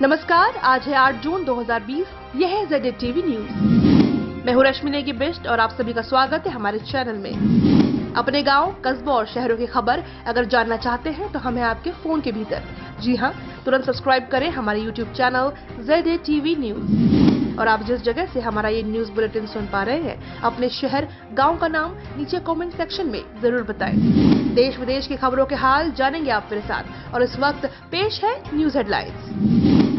नमस्कार, आज है 8 जून 2020। यह है ZD टीवी न्यूज। मैं हूँ रश्मि नेगी बिष्ट और आप सभी का स्वागत है हमारे चैनल में। अपने गांव, कस्बों और शहरों की खबर अगर जानना चाहते हैं तो हमें आपके फोन के भीतर, जी हाँ, तुरंत सब्सक्राइब करें हमारे YouTube channel ZD TV news. और आप जिस जगह से हमारा ये न्यूज बुलेटिन सुन पा रहे हैं, अपने शहर, गांव का नाम नीचे कमेंट सेक्शन में जरूर बताएं। देश विदेश की खबरों के हाल जानेंगे आप मेरे साथ और इस वक्त पेश है न्यूज हेडलाइंस।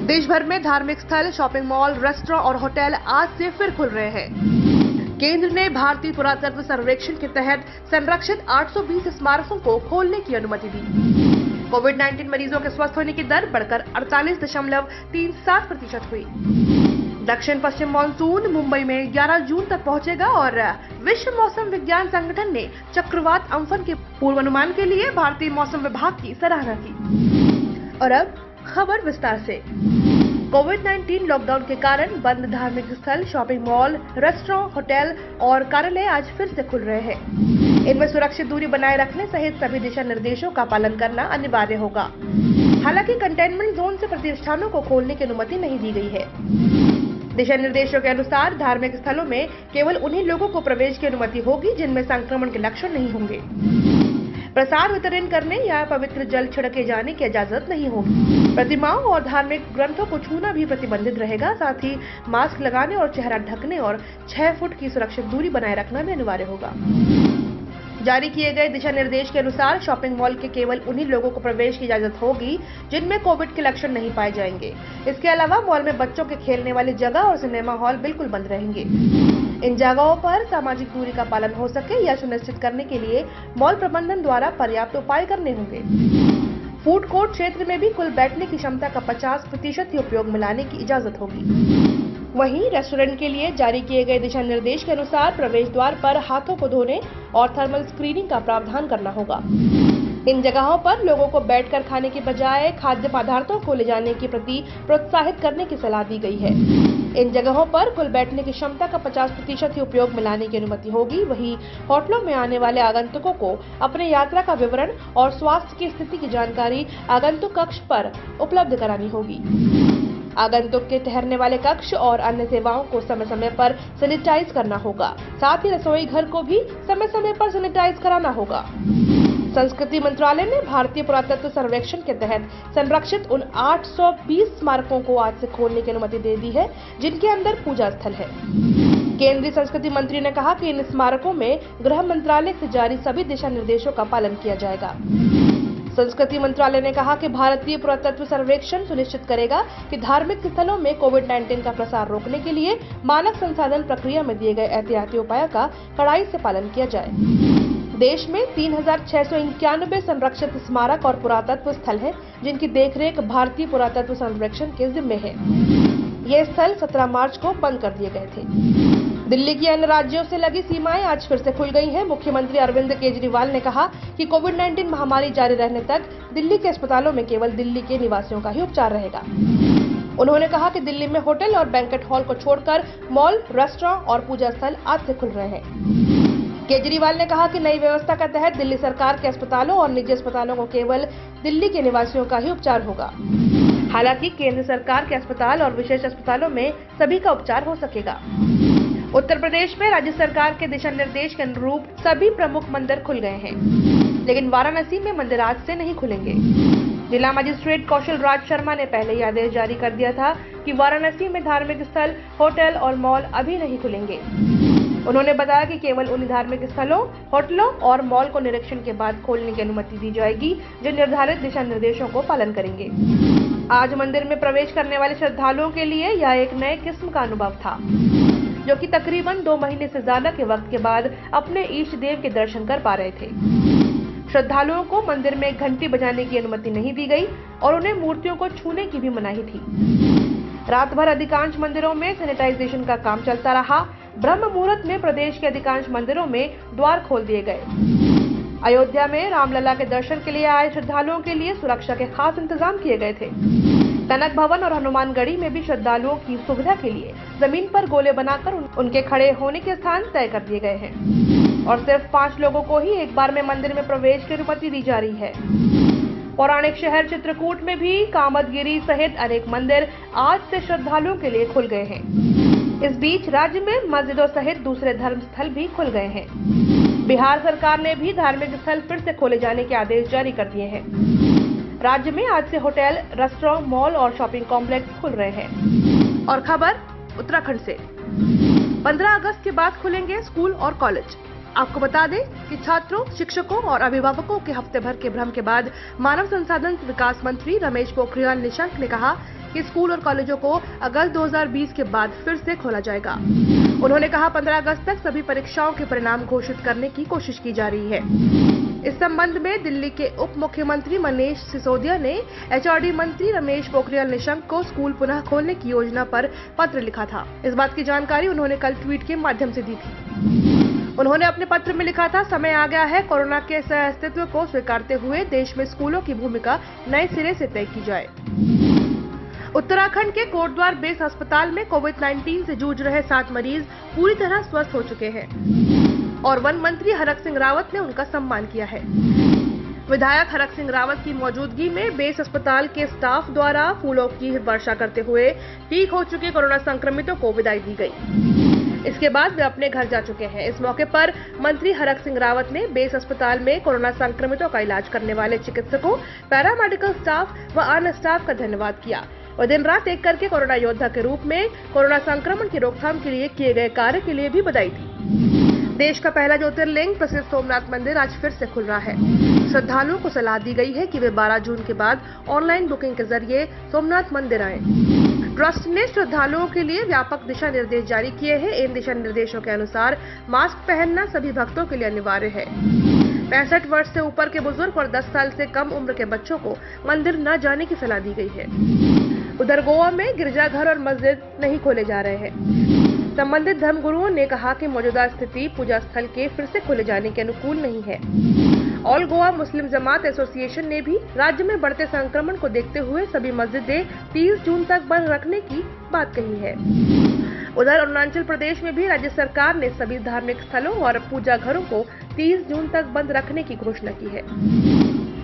देश भर में धार्मिक स्थल, शॉपिंग मॉल, रेस्टोरेंट और होटल आज से फिर खुल रहे हैं। केंद्र ने भारतीय पुरातत्व सर्वेक्षण के तहत संरक्षित 820 स्मारकों को खोलने की अनुमति दी। कोविड-19 मरीजों के स्वस्थ होने की दर बढ़कर 48.37% हुई। दक्षिण पश्चिम मानसून मुंबई में 11 जून तक पहुंचेगा और विश्व मौसम विज्ञान संगठन ने चक्रवात अम्फन के पूर्वानुमान के लिए भारतीय मौसम विभाग की सराहना की। और अब खबर विस्तार से। कोविड-19 लॉकडाउन के कारण बंद धार्मिक स्थल, शॉपिंग मॉल, रेस्टोरेंट, होटल और कार्यालय आज फिर से खुल रहे हैं। इनमें सुरक्षित दूरी बनाए रखने सहित सभी दिशा निर्देशों का पालन करना अनिवार्य होगा। हालांकि कंटेनमेंट जोन से प्रतिष्ठानों को खोलने की अनुमति नहीं दी गई है। दिशा निर्देशों के अनुसार धार्मिक स्थलों में केवल उन्हीं लोगों को प्रवेश की अनुमति होगी जिनमें संक्रमण के लक्षण नहीं होंगे। प्रसाद वितरण करने या पवित्र जल छिड़के जाने की इजाजत नहीं होगी। प्रतिमाओं और धार्मिक ग्रंथों को छूना भी प्रतिबंधित रहेगा। साथ ही मास्क लगाने और चेहरा ढकने और 6 फुट की सुरक्षित दूरी बनाए रखना भी अनिवार्य होगा। जारी किए गए दिशा निर्देश के अनुसार शॉपिंग मॉल के केवल उन्हीं लोगों को प्रवेश की इजाजत होगी जिनमें कोविड के लक्षण नहीं पाए जाएंगे। इसके अलावा मॉल में बच्चों के खेलने वाली जगह और सिनेमा हॉल बिल्कुल बंद रहेंगे। इन जगहों पर सामाजिक दूरी का पालन हो सके या सुनिश्चित करने के लिए मॉल प्रबंधन द्वारा पर्याप्त उपाय करने होंगे। फूड कोर्ट क्षेत्र में भी कुल बैठने की क्षमता का 50% ही उपयोग में लाने की इजाजत होगी। वहीं रेस्टोरेंट के लिए जारी किए गए दिशा निर्देश के अनुसार प्रवेश द्वार पर हाथों को धोने और थर्मल स्क्रीनिंग का प्रावधान करना होगा। इन जगहों पर लोगों को बैठकर खाने के बजाय खाद्य पदार्थों को ले जाने के प्रति प्रोत्साहित करने की सलाह दी गई है। इन जगहों पर कुल बैठने की क्षमता का 50% ही उपयोग में लाने की अनुमति होगी। वहीं होटलों में आने वाले आगंतुकों को अपने यात्रा का विवरण और स्वास्थ्य की स्थिति की जानकारी आगंतुक कक्ष पर उपलब्ध करानी होगी। आगंतुक के ठहरने वाले कक्ष और अन्य सेवाओं को समय समय पर सैनिटाइज करना होगा। साथ ही रसोई घर को भी समय समय पर सैनिटाइज कराना होगा। संस्कृति मंत्रालय ने भारतीय पुरातत्व सर्वेक्षण के तहत संरक्षित उन 820 स्मारकों को आज से खोलने की अनुमति दे दी है जिनके अंदर पूजा स्थल है। केंद्रीय संस्कृति मंत्री ने कहा कि इन स्मारकों में गृह मंत्रालय से जारी सभी दिशा निर्देशों का पालन किया जाएगा। संस्कृति मंत्रालय ने कहा कि भारतीय पुरातत्व सर्वेक्षण सुनिश्चित करेगा कि धार्मिक स्थलों में कोविड-19 का प्रसार रोकने के लिए मानक संसाधन प्रक्रिया में दिए गए एहतियाती उपायों का कड़ाई से पालन किया जाए। देश में 3691 संरक्षित स्मारक और पुरातत्व स्थल हैं, जिनकी देखरेख भारतीय पुरातत्व सर्वेक्षण के जिम्मे है। ये स्थल 17 मार्च को बंद कर दिए गए थे। दिल्ली की अन्य राज्यों से लगी सीमाएं आज फिर से खुल गई हैं। मुख्यमंत्री अरविंद केजरीवाल ने कहा कि कोविड-19 महामारी जारी रहने तक दिल्ली के अस्पतालों में केवल दिल्ली के निवासियों का ही उपचार रहेगा। उन्होंने कहा कि दिल्ली में होटल और बैंक्वेट हॉल को छोड़कर मॉल, रेस्टोरेंट और पूजा स्थल आज से खुल रहे हैं। केजरीवाल ने कहा कि नई व्यवस्था के तहत दिल्ली सरकार के अस्पतालों और निजी अस्पतालों को केवल दिल्ली के निवासियों का ही उपचार होगा। हालांकि केंद्र सरकार के अस्पताल और विशेष अस्पतालों में सभी का उपचार हो सकेगा। उत्तर प्रदेश में राज्य सरकार के दिशा निर्देश के अनुरूप सभी प्रमुख मंदिर खुल गए हैं, लेकिन वाराणसी में मंदिर आज से नहीं खुलेंगे। जिला मजिस्ट्रेट कौशल राज शर्मा ने पहले ही आदेश जारी कर दिया था कि वाराणसी में धार्मिक स्थल, होटल और मॉल अभी नहीं खुलेंगे। उन्होंने बताया कि केवल उन धार्मिक स्थलों, होटलों और मॉल को निरीक्षण के बाद खोलने की अनुमति दी जाएगी जो निर्धारित दिशा निर्देशों को पालन करेंगे। आज मंदिर में प्रवेश करने वाले श्रद्धालुओं के लिए यह एक नए किस्म का अनुभव था, जो कि तकरीबन 2 महीने से ज्यादा के वक्त के बाद अपने इष्ट देव के दर्शन कर पा रहे थे। श्रद्धालुओं को मंदिर में घंटी बजाने की अनुमति नहीं दी गई और उन्हें मूर्तियों को छूने की भी मनाही थी। रात भर अधिकांश मंदिरों में सैनिटाइजेशन का काम चलता रहा। ब्रह्म मुहूर्त में प्रदेश के अधिकांश मंदिरों में द्वार खोल दिए गए। अयोध्या में रामलला के दर्शन के लिए आए श्रद्धालुओं के लिए सुरक्षा के खास इंतजाम किए गए थे। कनक भवन और हनुमानगढ़ी में भी श्रद्धालुओं की सुविधा के लिए जमीन पर गोले बनाकर उनके खड़े होने के स्थान तय कर दिए गए हैं और सिर्फ 5 लोगों को ही एक बार में मंदिर में प्रवेश की अनुमति दी जा रही है। पौराणिक शहर चित्रकूट में भी कामदगिरी सहित अनेक मंदिर आज से श्रद्धालुओं के लिए खुल गए हैं। इस बीच राज्य में मस्जिदों सहित दूसरे धर्म स्थल भी खुल गए हैं। बिहार सरकार ने भी धार्मिक स्थल फिर से खोले जाने के आदेश जारी कर दिए हैं। राज्य में आज से होटल, रेस्टोरेंट, मॉल और शॉपिंग कॉम्प्लेक्स खुल रहे हैं। और खबर उत्तराखंड से, 15 अगस्त के बाद खुलेंगे स्कूल और कॉलेज। आपको बता दें कि छात्रों, शिक्षकों और अभिभावकों के हफ्ते भर के भ्रम के बाद मानव संसाधन विकास मंत्री रमेश पोखरियाल निशंक ने कहा कि स्कूल और कॉलेजों को अगस्त 2020 के बाद फिर से खोला जाएगा। उन्होंने कहा 15 अगस्त तक सभी परीक्षाओं के परिणाम घोषित करने की कोशिश की जा रही है। इस संबंध में दिल्ली के उप मुख्यमंत्री मनीष सिसोदिया ने एचआरडी मंत्री रमेश पोखरियाल निशंक को स्कूल पुनः खोलने की योजना पर पत्र लिखा था। इस बात की जानकारी उन्होंने कल ट्वीट के माध्यम से दी थी। उन्होंने अपने पत्र में लिखा था, समय आ गया है कोरोना के सह-अस्तित्व को स्वीकारते हुए देश में स्कूलों की भूमिका नए सिरे से तय की जाए। उत्तराखंड के कोटद्वार बेस अस्पताल में कोविड-19 से जूझ रहे 7 मरीज पूरी तरह स्वस्थ हो चुके हैं और वन मंत्री हरक सिंह रावत ने उनका सम्मान किया है। विधायक हरक सिंह रावत की मौजूदगी में बेस अस्पताल के स्टाफ द्वारा फूलों की वर्षा करते हुए ठीक हो चुके कोरोना संक्रमितों को विदाई दी गई। इसके बाद वे अपने घर जा चुके हैं। इस मौके पर मंत्री हरक सिंह रावत ने बेस अस्पताल में कोरोना संक्रमितों का इलाज करने वाले चिकित्सकों, पैरामेडिकल स्टाफ व अन्य स्टाफ का धन्यवाद किया और दिन रात एक करके कोरोना योद्धा के रूप में कोरोना संक्रमण की रोकथाम के लिए किए गए कार्य के लिए भी बधाई दी। देश का पहला ज्योतिर्लिंग प्रसिद्ध सोमनाथ मंदिर आज फिर से खुल रहा है। श्रद्धालुओं को सलाह दी गई है कि वे 12 जून के बाद ऑनलाइन बुकिंग के जरिए सोमनाथ मंदिर आएं। ट्रस्ट ने श्रद्धालुओं के लिए व्यापक दिशा निर्देश जारी किए हैं। इन दिशा निर्देशों के अनुसार मास्क पहनना सभी भक्तों के लिए अनिवार्य है। 65 वर्ष से ऊपर के बुजुर्ग और 10 साल से कम उम्र के बच्चों को मंदिर न जाने की सलाह दी गई है। उधर गोवा में गिरजाघर और मस्जिद नहीं खोले जा रहे हैं। संबंधित धर्मगुरुओं ने कहा कि मौजूदा स्थिति पूजा स्थल के फिर से खोले जाने के अनुकूल नहीं है। ऑल गोवा मुस्लिम जमात एसोसिएशन ने भी राज्य में बढ़ते संक्रमण को देखते हुए सभी मस्जिदें 30 जून तक बंद रखने की बात कही है। उधर अरुणाचल प्रदेश में भी राज्य सरकार ने सभी धार्मिक स्थलों और पूजा घरों को 30 जून तक बंद रखने की घोषणा की है।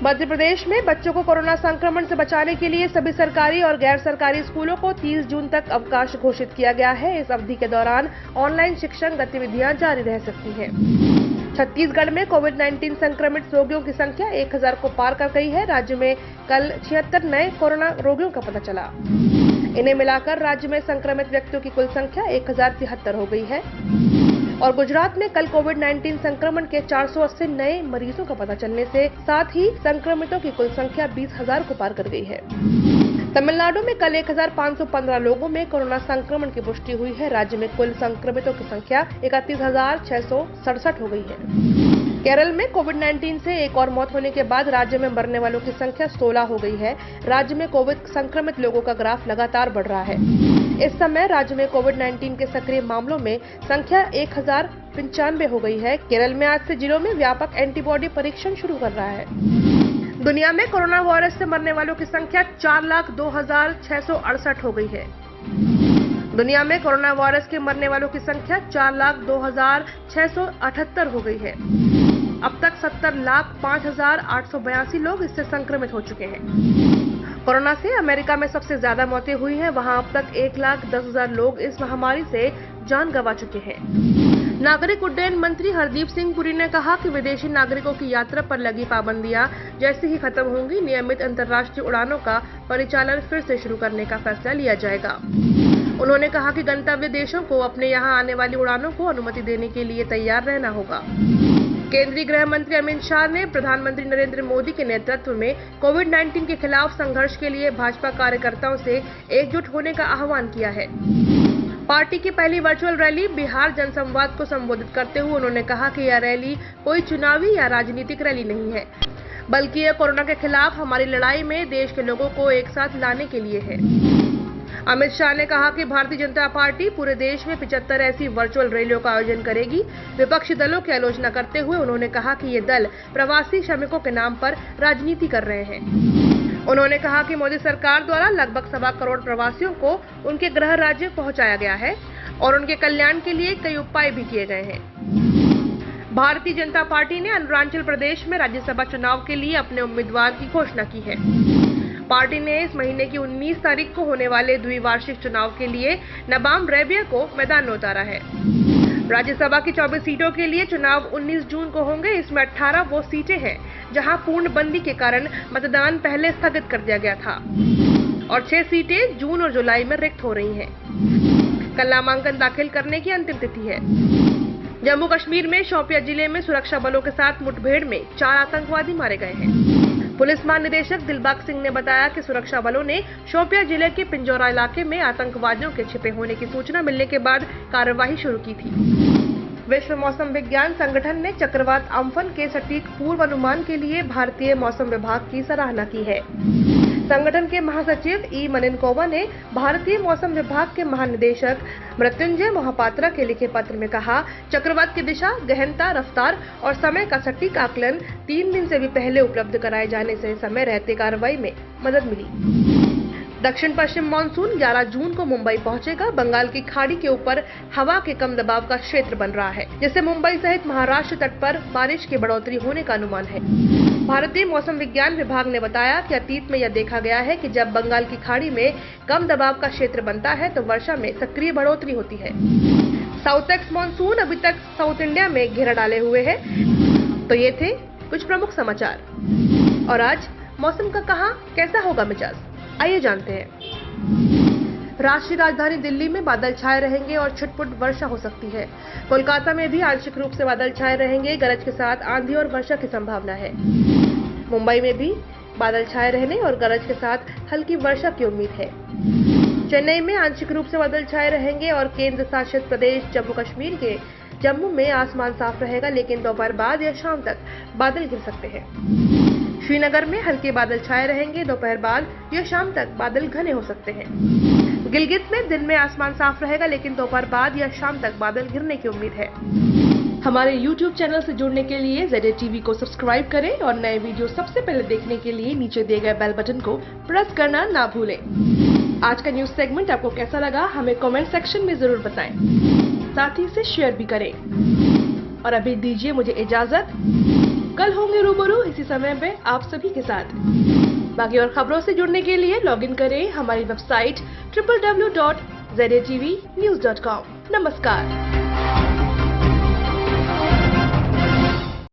मध्य प्रदेश में बच्चों को कोरोना संक्रमण से बचाने के लिए सभी सरकारी और गैर सरकारी स्कूलों को 30 जून तक अवकाश घोषित किया गया है। इस अवधि के दौरान ऑनलाइन शिक्षण गतिविधियां जारी रह सकती हैं। छत्तीसगढ़ में कोविड-19 संक्रमित रोगियों की संख्या 1000 को पार कर गई है। राज्य में कल 76 नए कोरोना रोगियों का पता चला। इन्हें मिलाकर राज्य में संक्रमित व्यक्तियों की कुल संख्या 1073 हो गई है। और गुजरात में कल कोविड-19 संक्रमण के 480 नए मरीजों का पता चलने से साथ ही संक्रमितों की कुल संख्या 20,000 को पार कर गई है। तमिलनाडु में कल 1515 लोगों में कोरोना संक्रमण की पुष्टि हुई है। राज्य में कुल संक्रमितों की संख्या 31,667 हो गई है। केरल में कोविड-19 से एक और मौत होने के बाद राज्य में मरने वालों की संख्या 16 हो गई है। राज्य में कोविड संक्रमित लोगों का ग्राफ लगातार बढ़ रहा है। इस समय राज्य में कोविड-19 के सक्रिय मामलों में संख्या 1095 हो गई है। केरल में आज से जिलों में व्यापक एंटीबॉडी परीक्षण शुरू कर रहा है। दुनिया में कोरोना वायरस से मरने वालों की संख्या 4,02,668 हो गई है। दुनिया में कोरोना वायरस के मरने वालों की संख्या 4,02,678 हो गई है। अब तक 70,05,882 लोग इससे संक्रमित हो चुके हैं। कोरोना से अमेरिका में सबसे ज्यादा मौतें हुई हैं। वहां अब तक 1,10,000 लोग इस महामारी से जान गंवा चुके हैं। नागरिक उड्डयन मंत्री हरदीप सिंह पुरी ने कहा कि विदेशी नागरिकों की यात्रा पर लगी पाबंदियां जैसे ही खत्म होंगी, नियमित अंतर्राष्ट्रीय उड़ानों का परिचालन फिर से शुरू करने का फैसला लिया जाएगा। उन्होंने कहा कि गंतव्य देशों को अपने यहां आने वाली उड़ानों को अनुमति देने के लिए तैयार रहना होगा। केंद्रीय गृह मंत्री अमित शाह ने प्रधानमंत्री नरेंद्र मोदी के नेतृत्व में कोविड-19 के खिलाफ संघर्ष के लिए भाजपा कार्यकर्ताओं से एकजुट होने का आह्वान किया है। पार्टी की पहली वर्चुअल रैली बिहार जनसंवाद को संबोधित करते हुए उन्होंने कहा कि यह रैली कोई चुनावी या राजनीतिक रैली नहीं है, बल्कि यह कोरोना के खिलाफ हमारी लड़ाई में देश के लोगों को एक साथ लाने के लिए है। अमित शाह ने कहा कि भारतीय जनता पार्टी पूरे देश में 75 ऐसी वर्चुअल रैलियों का आयोजन करेगी। विपक्षी दलों की आलोचना करते हुए उन्होंने कहा कि ये दल प्रवासी श्रमिकों के नाम पर राजनीति कर रहे हैं। उन्होंने कहा कि मोदी सरकार द्वारा लगभग 1.25 करोड़ प्रवासियों को उनके गृह राज्य पहुंचाया गया है और उनके कल्याण के लिए कई उपाय भी किए गए हैं। भारतीय जनता पार्टी ने अरुणाचल प्रदेश में राज्यसभा चुनाव के लिए अपने उम्मीदवार की घोषणा की है। पार्टी ने इस महीने की 19 तारीख को होने वाले द्विवार्षिक चुनाव के लिए नबाम रेबिया को मैदान में उतारा है। राज्यसभा की 24 सीटों के लिए चुनाव 19 जून को होंगे। इसमें 18 वो सीटें हैं जहां पूर्णबंदी के कारण मतदान पहले स्थगित कर दिया गया था और 6 सीटें जून और जुलाई में रिक्त हो रही हैं। कल नामांकन दाखिल करने की अंतिम तिथि है। जम्मू कश्मीर में शोपिया जिले में सुरक्षा बलों के साथ मुठभेड़ में 4 आतंकवादी मारे गए हैं। पुलिस महानिदेशक दिलबाग सिंह ने बताया कि सुरक्षा बलों ने शोपिया जिले के पिंजौरा इलाके में आतंकवादियों के छिपे होने की सूचना मिलने के बाद कार्रवाई शुरू की थी। विश्व मौसम विज्ञान संगठन ने चक्रवात अम्फन के सटीक पूर्वानुमान के लिए भारतीय मौसम विभाग की सराहना की है। संगठन के महासचिव ई मनिनकोवा ने भारतीय मौसम विभाग के महानिदेशक मृत्युंजय मोहपात्रा के लिखे पत्र में कहा, चक्रवात की दिशा, गहनता, रफ्तार और समय का सटीक आकलन 3 दिन से भी पहले उपलब्ध कराए जाने से समय रहते कार्रवाई में मदद मिली। दक्षिण पश्चिम मानसून 11 जून को मुंबई पहुंचेगा। बंगाल की खाड़ी के ऊपर हवा के कम दबाव का क्षेत्र बन रहा है, जिससे मुंबई सहित महाराष्ट्र तट पर बारिश की बढ़ोतरी होने का अनुमान है। भारतीय मौसम विज्ञान विभाग ने बताया कि अतीत में यह देखा गया है कि जब बंगाल की खाड़ी में कम दबाव का क्षेत्र बनता है तो वर्षा में सक्रिय बढ़ोतरी होती है। साउथ एक्स मानसून अभी तक साउथ इंडिया में घेरा डाले हुए है। तो ये थे कुछ प्रमुख समाचार। और आज मौसम का कहाँ कैसा होगा मिजाज, आइए जानते हैं। राष्ट्रीय राजधानी दिल्ली में बादल छाए रहेंगे और छुटपुट वर्षा हो सकती है। कोलकाता में भी आंशिक रूप से बादल छाए रहेंगे, गरज के साथ आंधी और वर्षा की संभावना है। मुंबई में भी बादल छाए रहने और गरज के साथ हल्की वर्षा की उम्मीद है। चेन्नई में आंशिक रूप से बादल छाए रहेंगे और केंद्र शासित प्रदेश जम्मू कश्मीर के जम्मू में आसमान साफ रहेगा, लेकिन दोपहर बाद या शाम तक बादल गिर सकते हैं। श्रीनगर में हल्के बादल छाए रहेंगे, दोपहर बाद या शाम तक बादल घने हो सकते हैं। गिलगित में दिन में आसमान साफ रहेगा, लेकिन दोपहर बाद या शाम तक बादल गिरने की उम्मीद है। हमारे YouTube चैनल से जुड़ने के लिए ZA TV को सब्सक्राइब करें और नए वीडियो सबसे पहले देखने के लिए नीचे दिए गए बेल बटन को प्रेस करना ना भूलें। आज का न्यूज सेगमेंट आपको कैसा लगा हमें कमेंट सेक्शन में जरूर बताएं। साथ ही इसे शेयर भी करें। और अभी दीजिए मुझे इजाजत। कल होंगे रूबरू इसी समय पे आप सभी के साथ। बाकी और खबरों से जुड़ने के लिए लॉगिन करें हमारी वेबसाइट www.zatvnews.com। नमस्कार।